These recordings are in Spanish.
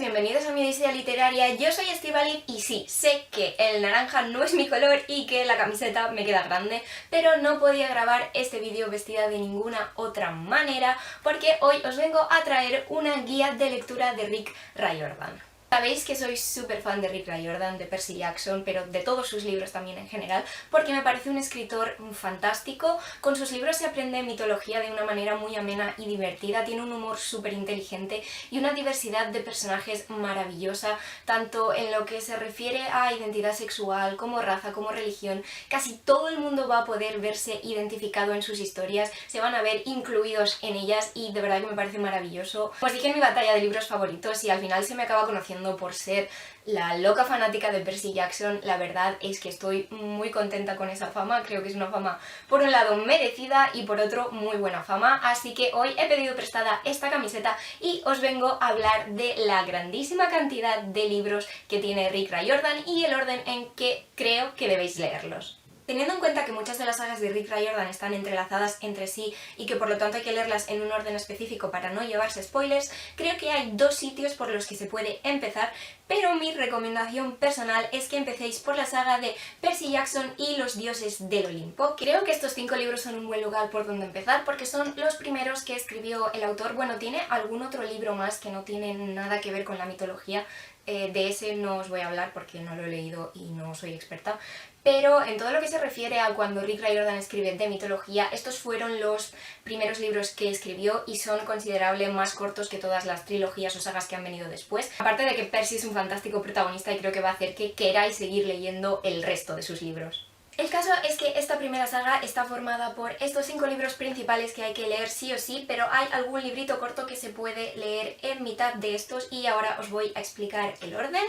bienvenidos a mi odisea literaria. Yo soy Estíbaliz y sí, sé que el naranja no es mi color y que la camiseta me queda grande, pero no podía grabar este vídeo vestida de ninguna otra manera porque hoy os vengo a traer una guía de lectura de Rick Riordan. Sabéis que soy súper fan de Rick Riordan, de Percy Jackson, pero de todos sus libros también en general, porque me parece un escritor fantástico. Con sus libros se aprende mitología de una manera muy amena y divertida, tiene un humor súper inteligente y una diversidad de personajes maravillosa, tanto en lo que se refiere a identidad sexual, como raza, como religión. Casi todo el mundo va a poder verse identificado en sus historias, se van a ver incluidos en ellas y de verdad que me parece maravilloso. Os dije en mi batalla de libros favoritos y al final se me acaba conociendo por ser la loca fanática de Percy Jackson. La verdad es que estoy muy contenta con esa fama, creo que es una fama por un lado merecida y por otro muy buena fama, así que hoy he pedido prestada esta camiseta y os vengo a hablar de la grandísima cantidad de libros que tiene Rick Riordan y el orden en que creo que debéis leerlos. Teniendo en cuenta que muchas de las sagas de Rick Riordan están entrelazadas entre sí y que por lo tanto hay que leerlas en un orden específico para no llevarse spoilers, creo que hay dos sitios por los que se puede empezar, pero mi recomendación personal es que empecéis por la saga de Percy Jackson y los dioses del Olimpo. Creo que estos 5 libros son un buen lugar por donde empezar porque son los primeros que escribió el autor. Bueno, tiene algún otro libro más que no tiene nada que ver con la mitología. De ese no os voy a hablar porque no lo he leído y no soy experta, pero en todo lo que se refiere a cuando Rick Riordan escribe de mitología, estos fueron los primeros libros que escribió y son considerablemente más cortos que todas las trilogías o sagas que han venido después. Aparte de que Percy es un fantástico protagonista y creo que va a hacer que queráis seguir leyendo el resto de sus libros. El caso es que esta primera saga está formada por estos 5 libros principales que hay que leer sí o sí, pero hay algún librito corto que se puede leer en mitad de estos y ahora os voy a explicar el orden.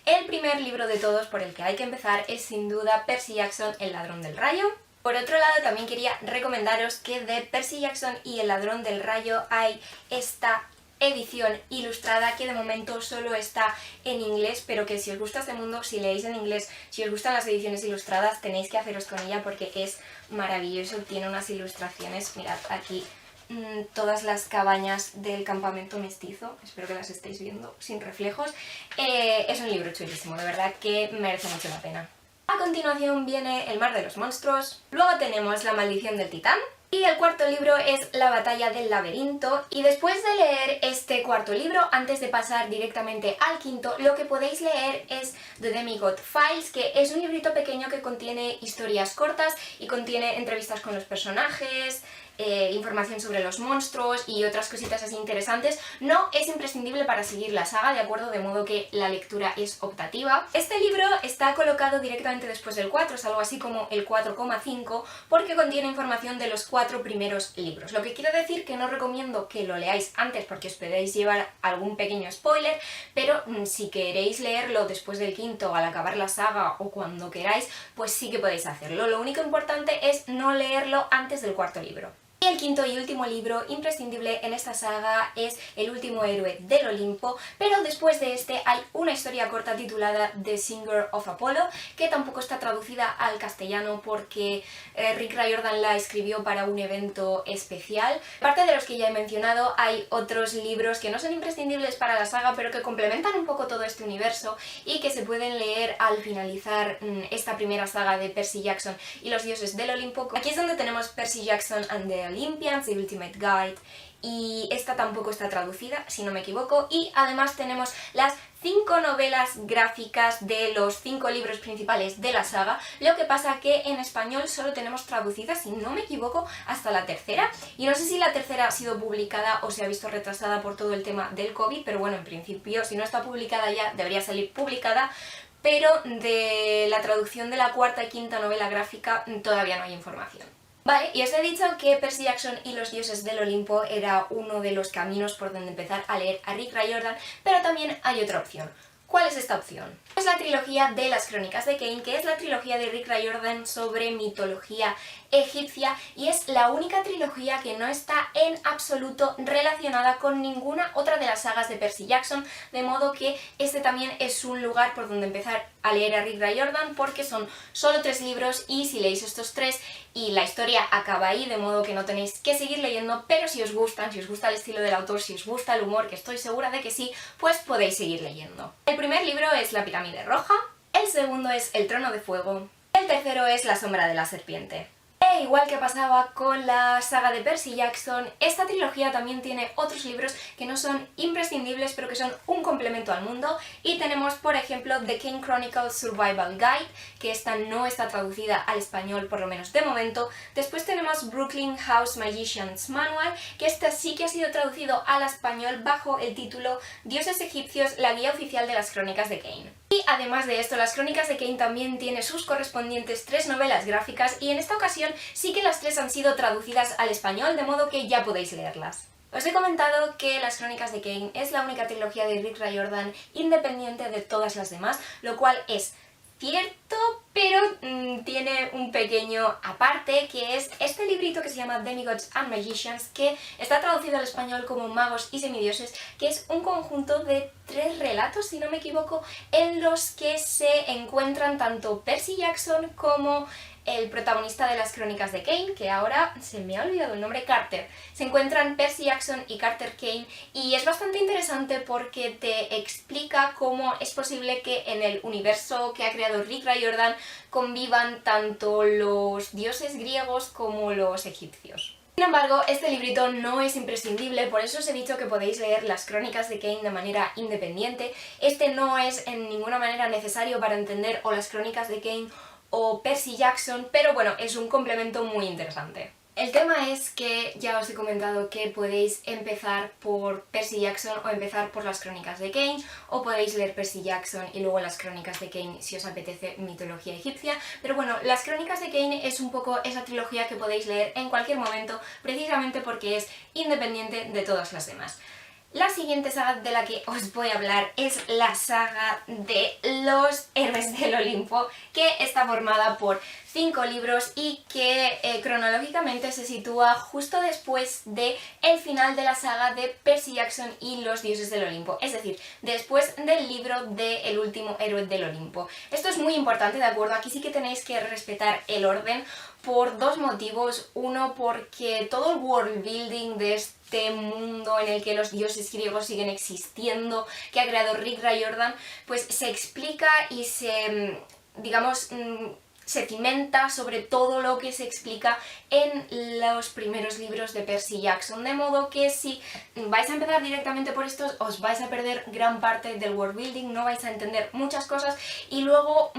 El primer libro de todos por el que hay que empezar es sin duda Percy Jackson, el ladrón del rayo. Por otro lado, también quería recomendaros que de Percy Jackson y el ladrón del rayo hay esta edición ilustrada que de momento solo está en inglés, pero que si os gusta este mundo, si leéis en inglés, si os gustan las ediciones ilustradas, tenéis que haceros con ella porque es maravilloso, tiene unas ilustraciones, mirad aquí todas las cabañas del campamento mestizo, espero que las estéis viendo sin reflejos. Es un libro chulísimo, de verdad que merece mucho la pena. A continuación viene El mar de los monstruos, luego tenemos La maldición del titán, y el cuarto libro es La batalla del laberinto. Y después de leer este cuarto libro, antes de pasar directamente al quinto, lo que podéis leer es The Demigod Files, que es un librito pequeño que contiene historias cortas y contiene entrevistas con los personajes, información sobre los monstruos y otras cositas así interesantes. No es imprescindible para seguir la saga, ¿de acuerdo? De modo que la lectura es optativa. Este libro está colocado directamente después del 4, es algo así como el 4,5, porque contiene información de los 4 primeros libros. Lo que quiere decir que no recomiendo que lo leáis antes porque os podéis llevar algún pequeño spoiler, pero si queréis leerlo después del quinto, al acabar la saga o cuando queráis, pues sí que podéis hacerlo. Lo único importante es no leerlo antes del cuarto libro. Y el quinto y último libro imprescindible en esta saga es El último héroe del Olimpo, pero después de este hay una historia corta titulada The Singer of Apollo, que tampoco está traducida al castellano porque Rick Riordan la escribió para un evento especial. Aparte de los que ya he mencionado, hay otros libros que no son imprescindibles para la saga, pero que complementan un poco todo este universo y que se pueden leer al finalizar esta primera saga de Percy Jackson y los dioses del Olimpo. Aquí es donde tenemos Percy Jackson and the Olympians, The Ultimate Guide, y esta tampoco está traducida, si no me equivoco, y además tenemos las 5 novelas gráficas de los 5 libros principales de la saga. Lo que pasa que en español solo tenemos traducidas, si no me equivoco, hasta la tercera, y no sé si la tercera ha sido publicada o se ha visto retrasada por todo el tema del COVID, pero bueno, en principio, si no está publicada ya, debería salir publicada, pero de la traducción de la cuarta y quinta novela gráfica todavía no hay información. Vale, y os he dicho que Percy Jackson y los dioses del Olimpo era uno de los caminos por donde empezar a leer a Rick Riordan, pero también hay otra opción. ¿Cuál es esta opción? Es la trilogía de las Crónicas de Kane, que es la trilogía de Rick Riordan sobre mitología egipcia y es la única trilogía que no está en absoluto relacionada con ninguna otra de las sagas de Percy Jackson, de modo que este también es un lugar por donde empezar a leer a Rick Riordan porque son solo 3 libros y si leéis estos 3 y la historia acaba ahí, de modo que no tenéis que seguir leyendo, pero si os gustan, si os gusta el estilo del autor, si os gusta el humor, que estoy segura de que sí, pues podéis seguir leyendo. El primer libro es La Pirámide Roja, el segundo es El Trono de Fuego, el tercero es La Sombra de la Serpiente. E igual que pasaba con la saga de Percy Jackson, esta trilogía también tiene otros libros que no son imprescindibles pero que son un complemento al mundo y tenemos por ejemplo The Kane Chronicles Survival Guide, que esta no está traducida al español por lo menos de momento. Después tenemos Brooklyn House Magician's Manual, que esta sí que ha sido traducido al español bajo el título Dioses egipcios, la guía oficial de las Crónicas de Kane. Y además de esto, las Crónicas de Kane también tiene sus correspondientes 3 novelas gráficas y en esta ocasión sí que las 3 han sido traducidas al español, de modo que ya podéis leerlas. Os he comentado que las Crónicas de Kane es la única trilogía de Rick Riordan independiente de todas las demás, lo cual es cierto, pero tiene un pequeño aparte, que es este librito que se llama Demigods and Magicians, que está traducido al español como Magos y Semidioses, que es un conjunto de 3 relatos, si no me equivoco, en los que se encuentran tanto Percy Jackson como el protagonista de las Crónicas de Kane, que ahora se me ha olvidado el nombre, Carter. Se encuentran Percy Jackson y Carter Kane y es bastante interesante porque te explica cómo es posible que en el universo que ha creado Rick Riordan convivan tanto los dioses griegos como los egipcios. Sin embargo, este librito no es imprescindible, por eso os he dicho que podéis leer las Crónicas de Kane de manera independiente. Este no es en ninguna manera necesario para entender o las Crónicas de Kane o Percy Jackson, pero bueno, es un complemento muy interesante. El tema es que ya os he comentado que podéis empezar por Percy Jackson o empezar por las Crónicas de Kane, o podéis leer Percy Jackson y luego las Crónicas de Kane si os apetece mitología egipcia, pero bueno, las Crónicas de Kane es un poco esa trilogía que podéis leer en cualquier momento, precisamente porque es independiente de todas las demás. La siguiente saga de la que os voy a hablar es la saga de los Héroes del Olimpo, que está formada por 5 libros y que cronológicamente se sitúa justo después de el final de la saga de Percy Jackson y los Dioses del Olimpo, es decir, después del libro de El último héroe del Olimpo. Esto es muy importante, ¿de acuerdo? Aquí sí que tenéis que respetar el orden por 2 motivos. Uno, porque todo el world building de este mundo en el que los dioses griegos siguen existiendo, que ha creado Rick Riordan, pues se explica y se, digamos, se cimenta sobre todo lo que se explica en los primeros libros de Percy Jackson, de modo que si vais a empezar directamente por estos os vais a perder gran parte del world building, no vais a entender muchas cosas y luego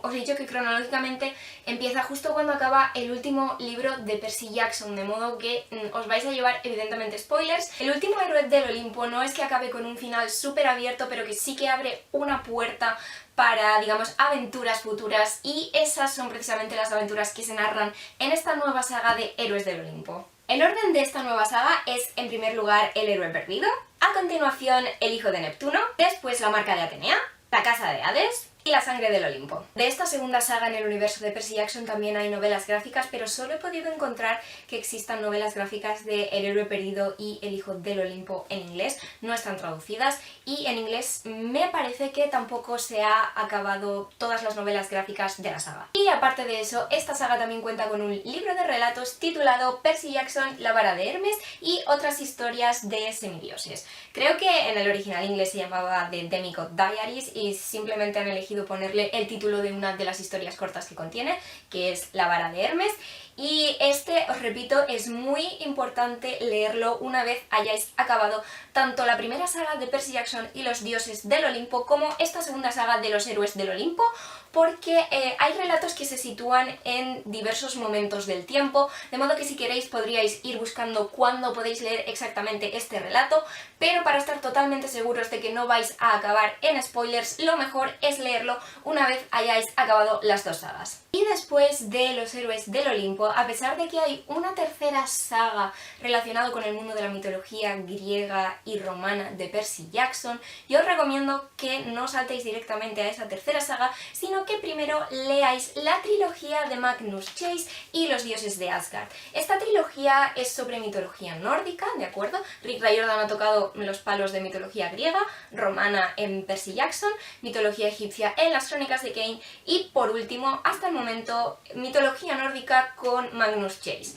os he dicho que cronológicamente empieza justo cuando acaba el último libro de Percy Jackson, de modo que os vais a llevar evidentemente spoilers. El último héroe del Olimpo no es que acabe con un final súper abierto, pero que sí que abre una puerta para, digamos, aventuras futuras y esas son precisamente las aventuras que se narran en esta nueva saga de Héroes del Olimpo. El orden de esta nueva saga es, en primer lugar, El héroe perdido, a continuación El hijo de Neptuno, después La marca de Atenea, La casa de Hades y La sangre del Olimpo. De esta segunda saga en el universo de Percy Jackson también hay novelas gráficas, pero solo he podido encontrar que existan novelas gráficas de El héroe perdido y El hijo del Olimpo en inglés, no están traducidas y en inglés me parece que tampoco se ha acabado todas las novelas gráficas de la saga. Y aparte de eso, esta saga también cuenta con un libro de relatos titulado Percy Jackson, la vara de Hermes y otras historias de semidioses. Creo que en el original inglés se llamaba The Demigod Diaries y simplemente han elegido ponerle el título de una de las historias cortas que contiene, que es La vara de Hermes. Y este, os repito, es muy importante leerlo una vez hayáis acabado tanto la primera saga de Percy Jackson y los dioses del Olimpo como esta segunda saga de los héroes del Olimpo, porque hay relatos que se sitúan en diversos momentos del tiempo, de modo que si queréis podríais ir buscando cuándo podéis leer exactamente este relato, pero para estar totalmente seguros de que no vais a acabar en spoilers, lo mejor es leer leerlo una vez hayáis acabado las dos sagas. Y después de Los Héroes del Olimpo, a pesar de que hay una tercera saga relacionada con el mundo de la mitología griega y romana de Percy Jackson, yo os recomiendo que no saltéis directamente a esa tercera saga, sino que primero leáis la trilogía de Magnus Chase y los dioses de Asgard. Esta trilogía es sobre mitología nórdica, ¿de acuerdo? Rick Riordan ha tocado los palos de mitología griega, romana en Percy Jackson, mitología egipcia en las Crónicas de Kane y, por último, hasta el momento, mitología nórdica con Magnus Chase.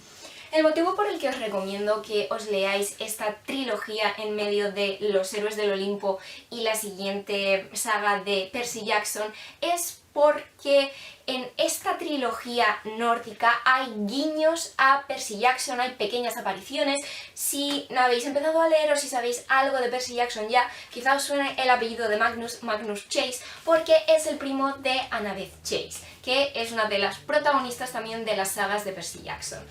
El motivo por el que os recomiendo que os leáis esta trilogía en medio de Los Héroes del Olimpo y la siguiente saga de Percy Jackson es porque en esta trilogía nórdica hay guiños a Percy Jackson, hay pequeñas apariciones. Si no habéis empezado a leer o si sabéis algo de Percy Jackson ya, quizá os suene el apellido de Magnus Chase, porque es el primo de Annabeth Chase, que es una de las protagonistas también de las sagas de Percy Jackson.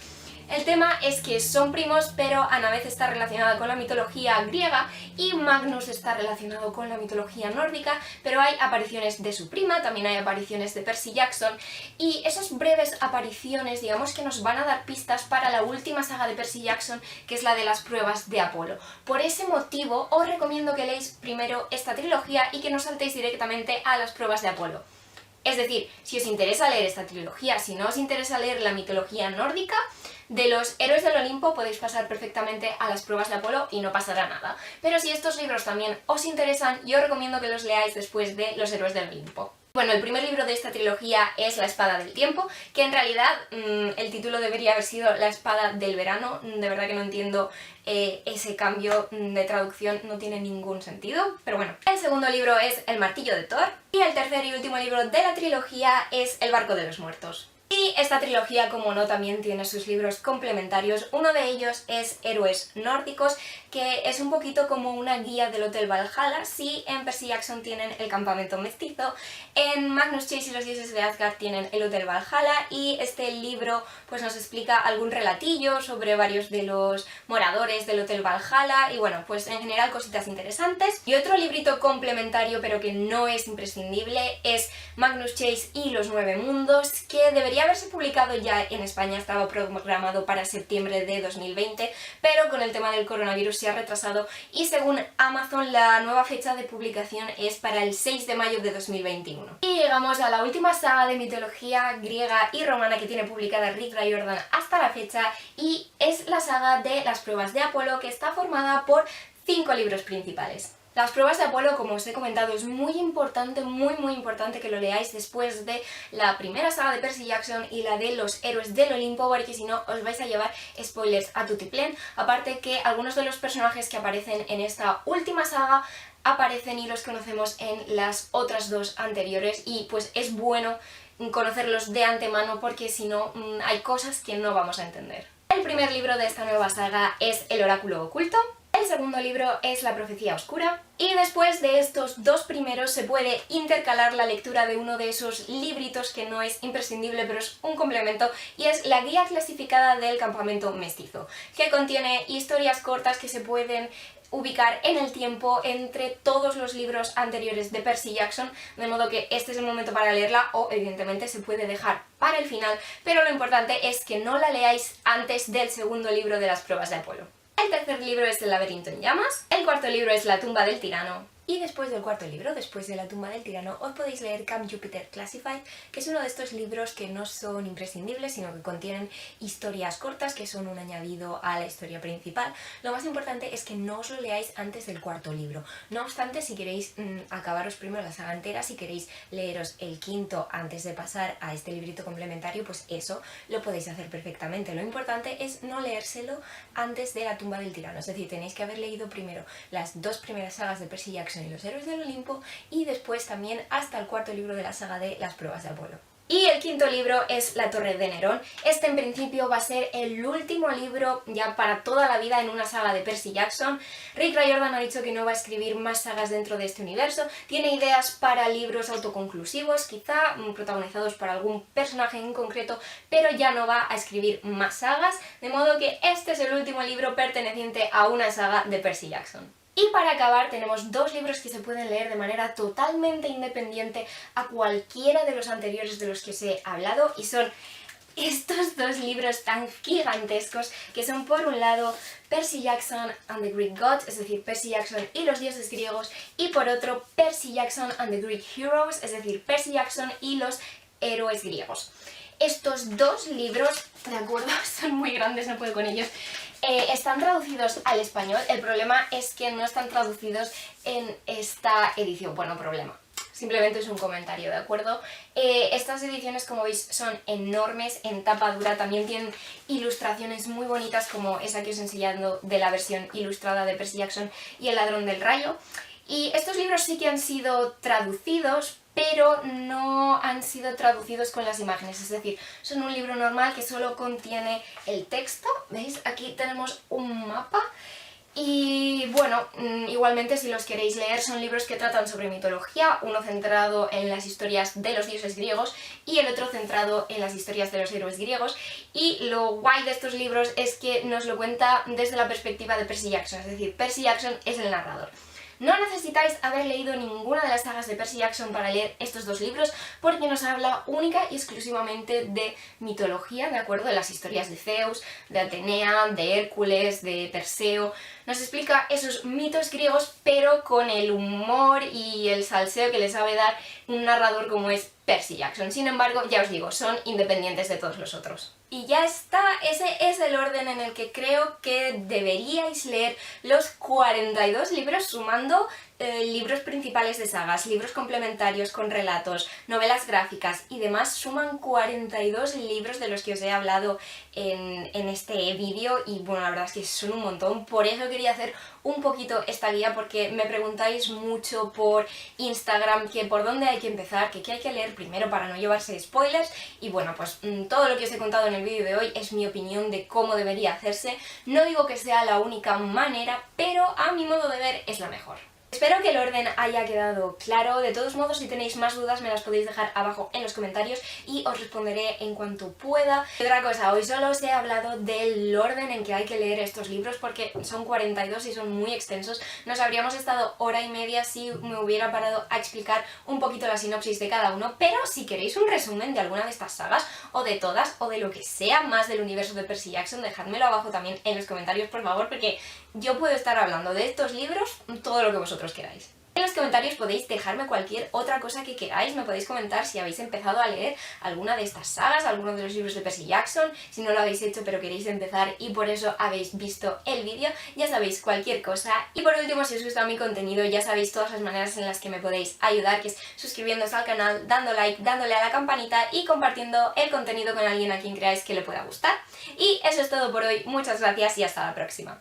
El tema es que son primos, pero Annabeth está relacionada con la mitología griega y Magnus está relacionado con la mitología nórdica, pero hay apariciones de su prima, también hay apariciones de Percy Jackson, y esas breves apariciones, digamos que nos van a dar pistas para la última saga de Percy Jackson, que es la de las pruebas de Apolo. Por ese motivo, os recomiendo que leáis primero esta trilogía y que no saltéis directamente a las pruebas de Apolo. Es decir, si os interesa leer esta trilogía, si no os interesa leer la mitología nórdica, de Los Héroes del Olimpo podéis pasar perfectamente a las pruebas de Apolo y no pasará nada. Pero si estos libros también os interesan, yo os recomiendo que los leáis después de Los Héroes del Olimpo. Bueno, el primer libro de esta trilogía es La Espada del Tiempo, que en realidad el título debería haber sido La Espada del Verano. De verdad que no entiendo ese cambio de traducción, no tiene ningún sentido, pero bueno. El segundo libro es El Martillo de Thor y el tercer y último libro de la trilogía es El Barco de los Muertos. Y esta trilogía, como no, también tiene sus libros complementarios. Uno de ellos es Héroes Nórdicos, que es un poquito como una guía del Hotel Valhalla. Sí, en Percy Jackson tienen el campamento mestizo, en Magnus Chase y los dioses de Asgard tienen el Hotel Valhalla, y este libro pues nos explica algún relatillo sobre varios de los moradores del Hotel Valhalla y bueno, pues en general cositas interesantes. Y otro librito complementario, pero que no es imprescindible, es Magnus Chase y los Nueve Mundos, que debería haberse publicado ya en España, estaba programado para septiembre de 2020, pero con el tema del coronavirus se ha retrasado y según Amazon la nueva fecha de publicación es para el 6 de mayo de 2021. Y llegamos a la última saga de mitología griega y romana que tiene publicada Rick Riordan hasta la fecha, y es la saga de las pruebas de Apolo, que está formada por 5 libros principales. Las pruebas de Apolo, como os he comentado, es muy importante, muy importante que lo leáis después de la primera saga de Percy Jackson y la de Los Héroes del Olimpo, porque si no os vais a llevar spoilers a tutiplén. Aparte que algunos de los personajes que aparecen en esta última saga aparecen y los conocemos en las otras dos anteriores, y pues es bueno conocerlos de antemano porque si no hay cosas que no vamos a entender. El primer libro de esta nueva saga es El Oráculo Oculto. El segundo libro es La Profecía Oscura, y después de estos dos primeros se puede intercalar la lectura de uno de esos libritos que no es imprescindible pero es un complemento, y es La Guía Clasificada del Campamento Mestizo, que contiene historias cortas que se pueden ubicar en el tiempo entre todos los libros anteriores de Percy Jackson, de modo que este es el momento para leerla, o evidentemente se puede dejar para el final, pero lo importante es que no la leáis antes del segundo libro de las pruebas de Apolo. El tercer libro es El Laberinto en Llamas, el cuarto libro es La Tumba del Tirano, y después del cuarto libro, después de La Tumba del Tirano, os podéis leer Camp Jupiter Classified, que es uno de estos libros que no son imprescindibles, sino que contienen historias cortas que son un añadido a la historia principal. Lo más importante es que no os lo leáis antes del cuarto libro. No obstante, si queréis acabaros primero la saga entera, si queréis leeros el quinto antes de pasar a este librito complementario, pues eso lo podéis hacer perfectamente. Lo importante es no leérselo antes de La Tumba del Tirano, es decir, tenéis que haber leído primero las dos primeras sagas de Percy Jackson y los Héroes del Olimpo, y después también hasta el cuarto libro de la saga de las pruebas de Apolo. Y el quinto libro es La Torre de Nerón. Este en principio va a ser el último libro ya para toda la vida en una saga de Percy Jackson. Rick Riordan ha dicho que no va a escribir más sagas dentro de este universo, tiene ideas para libros autoconclusivos, quizá protagonizados por algún personaje en concreto, pero ya no va a escribir más sagas, de modo que este es el último libro perteneciente a una saga de Percy Jackson. Y para acabar tenemos dos libros que se pueden leer de manera totalmente independiente a cualquiera de los anteriores de los que os he hablado, y son estos dos libros tan gigantescos que son, por un lado, Percy Jackson and the Greek Gods, es decir, Percy Jackson y los dioses griegos, y por otro, Percy Jackson and the Greek Heroes, es decir, Percy Jackson y los héroes griegos. Estos dos libros, de acuerdo, son muy grandes, no puedo con ellos. Están traducidos al español. El problema es que no están traducidos en esta edición. Bueno, problema. Simplemente es un comentario, ¿de acuerdo? Estas ediciones, como veis, son enormes, en tapa dura. También tienen ilustraciones muy bonitas, como esa que os he enseñado de la versión ilustrada de Percy Jackson y el ladrón del rayo. Y estos libros sí que han sido traducidos, pero no han sido traducidos con las imágenes, es decir, son un libro normal que solo contiene el texto. ¿Veis? Aquí tenemos un mapa. Y bueno, igualmente si los queréis leer, son libros que tratan sobre mitología, uno centrado en las historias de los dioses griegos y el otro centrado en las historias de los héroes griegos. Y lo guay de estos libros es que nos lo cuenta desde la perspectiva de Percy Jackson, es decir, Percy Jackson es el narrador. No necesitáis haber leído ninguna de las sagas de Percy Jackson para leer estos dos libros, porque nos habla única y exclusivamente de mitología, ¿de acuerdo? De las historias de Zeus, de Atenea, de Hércules, de Perseo. Nos explica esos mitos griegos, pero con el humor y el salseo que le sabe dar un narrador como es Percy Jackson. Sin embargo, ya os digo, son independientes de todos los otros. Y ya está, ese es el orden en el que creo que deberíais leer los 42 libros, sumando libros principales de sagas, libros complementarios con relatos, novelas gráficas y demás. Suman 42 libros de los que os he hablado en este vídeo, y bueno, la verdad es que son un montón. Por eso quería hacer un poquito esta guía, porque me preguntáis mucho por Instagram que por dónde hay que empezar, que qué hay que leer primero para no llevarse spoilers, y bueno, pues todo lo que os he contado en el vídeo de hoy es mi opinión de cómo debería hacerse. No digo que sea la única manera, pero a mi modo de ver es la mejor. Espero que el orden haya quedado claro. De todos modos, si tenéis más dudas me las podéis dejar abajo en los comentarios y os responderé en cuanto pueda. Y otra cosa, hoy solo os he hablado del orden en que hay que leer estos libros, porque son 42 y son muy extensos. Nos habríamos estado hora y media si me hubiera parado a explicar un poquito la sinopsis de cada uno, pero si queréis un resumen de alguna de estas sagas, o de todas, o de lo que sea más del universo de Percy Jackson, dejádmelo abajo también en los comentarios, por favor, porque yo puedo estar hablando de estos libros todo lo que vosotros queráis. En los comentarios podéis dejarme cualquier otra cosa que queráis. Me podéis comentar si habéis empezado a leer alguna de estas sagas, alguno de los libros de Percy Jackson, si no lo habéis hecho pero queréis empezar y por eso habéis visto el vídeo, ya sabéis, cualquier cosa. Y por último, si os gusta mi contenido, ya sabéis todas las maneras en las que me podéis ayudar, que es suscribiéndose al canal, dando like, dándole a la campanita y compartiendo el contenido con alguien a quien creáis que le pueda gustar. Y eso es todo por hoy, muchas gracias y hasta la próxima.